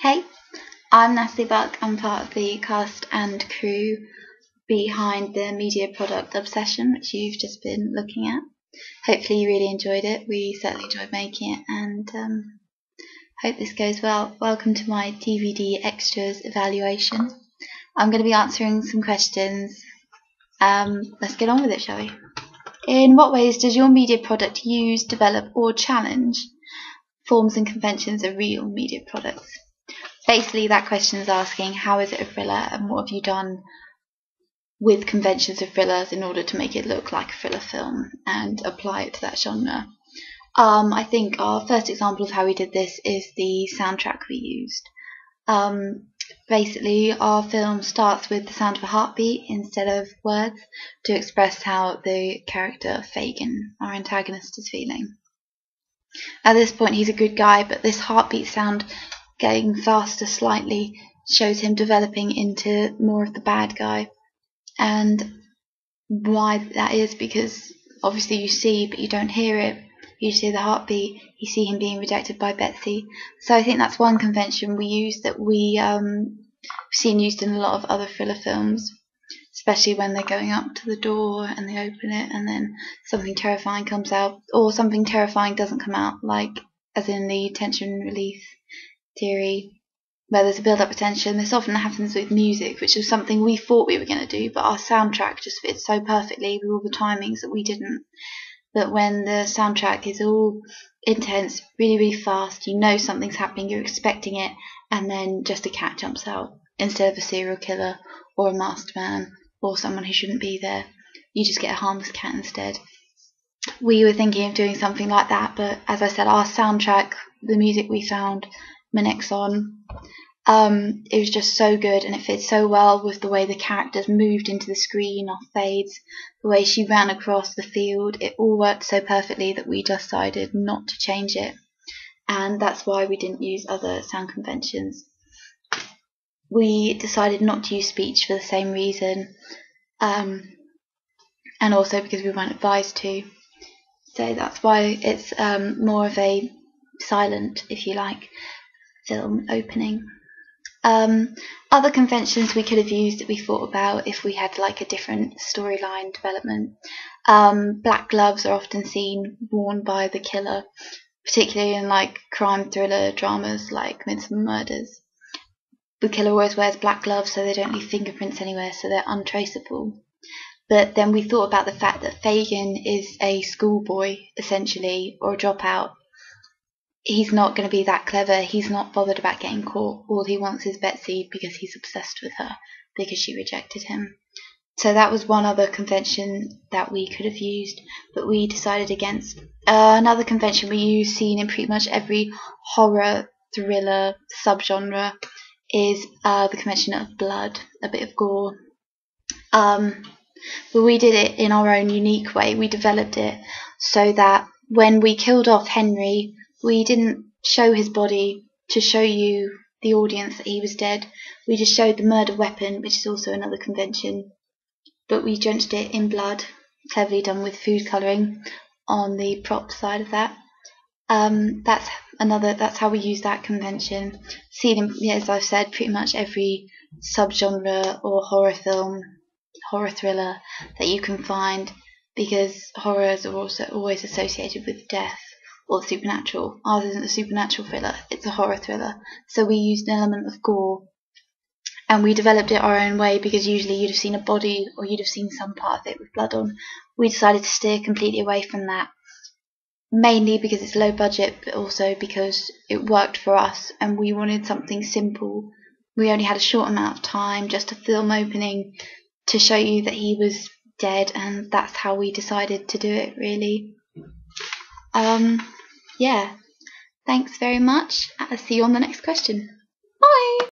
Hey, I'm Natalie Buck. I'm part of the cast and crew behind the media product Obsession, which you've just been looking at. Hopefully you really enjoyed it. We certainly enjoyed making it, and hope this goes well. Welcome to my DVD extras evaluation. I'm going to be answering some questions. Let's get on with it, shall we? In what ways does your media product use, develop, or challenge forms and conventions of real media products? Basically, that question is asking how is it a thriller and what have you done with conventions of thrillers in order to make it look like a thriller film and apply it to that genre. I think our first example of how we did this is the soundtrack we used. Basically, our film starts with the sound of a heartbeat instead of words to express how the character Fagin, our antagonist, is feeling. At this point, he's a good guy, but this heartbeat sound getting faster slightly shows him developing into more of the bad guy. And why that is because obviously you see but you don't hear it. You see the heartbeat, you see him being rejected by Betsy. So I think that's one convention we use that we seen used in a lot of other thriller films, especially when they're going up to the door and they open it and then something terrifying comes out, or something terrifying doesn't come out, like as in the tension relief theory where there's a build-up of tension. This often happens with music, which is something we thought we were going to do, but our soundtrack just fits so perfectly with all the timings that we didn't. That when the soundtrack is all intense, really, really fast, you know something's happening, you're expecting it, and then just a cat jumps out instead of a serial killer or a masked man or someone who shouldn't be there. You just get a harmless cat instead. We were thinking of doing something like that, but as I said, our soundtrack, the music we found, Menexon, it was just so good, and it fits so well with the way the characters moved into the screen off fades, the way she ran across the field. It all worked so perfectly that we decided not to change it, and that's why we didn't use other sound conventions. We decided not to use speech for the same reason, and also because we weren't advised to. So that's why it's more of a silent, if you like, film opening. Other conventions we could have used that we thought about if we had like a different storyline development. Black gloves are often seen worn by the killer, particularly in like crime thriller dramas like Midsomer Murders. The killer always wears black gloves so they don't leave fingerprints anywhere, so they're untraceable. But then we thought about the fact that Fagin is a schoolboy, essentially, or a dropout. He's not going to be that clever. He's not bothered about getting caught. All he wants is Betsy because he's obsessed with her because she rejected him. So that was one other convention that we could have used, but we decided against. Another convention we use, seen in pretty much every horror thriller subgenre, is the convention of blood, a bit of gore. But we did it in our own unique way. We developed it so that when we killed off Henry, we didn't show his body to show you, the audience, that he was dead. We just showed the murder weapon, which is also another convention. But we drenched it in blood, cleverly done with food colouring on the prop side of that. That's how we use that convention. Seen in, as I've said, pretty much every subgenre or horror film, horror thriller that you can find, because horrors are also always associated with death or the supernatural. Ours isn't a supernatural thriller, it's a horror thriller. So we used an element of gore, and we developed it our own way, because usually you'd have seen a body or you'd have seen some part of it with blood on. We decided to steer completely away from that, mainly because it's low budget, but also because it worked for us and we wanted something simple. We only had a short amount of time, just a film opening to show you that he was dead, and that's how we decided to do it, really. Yeah, thanks very much. I'll see you on the next question. Bye!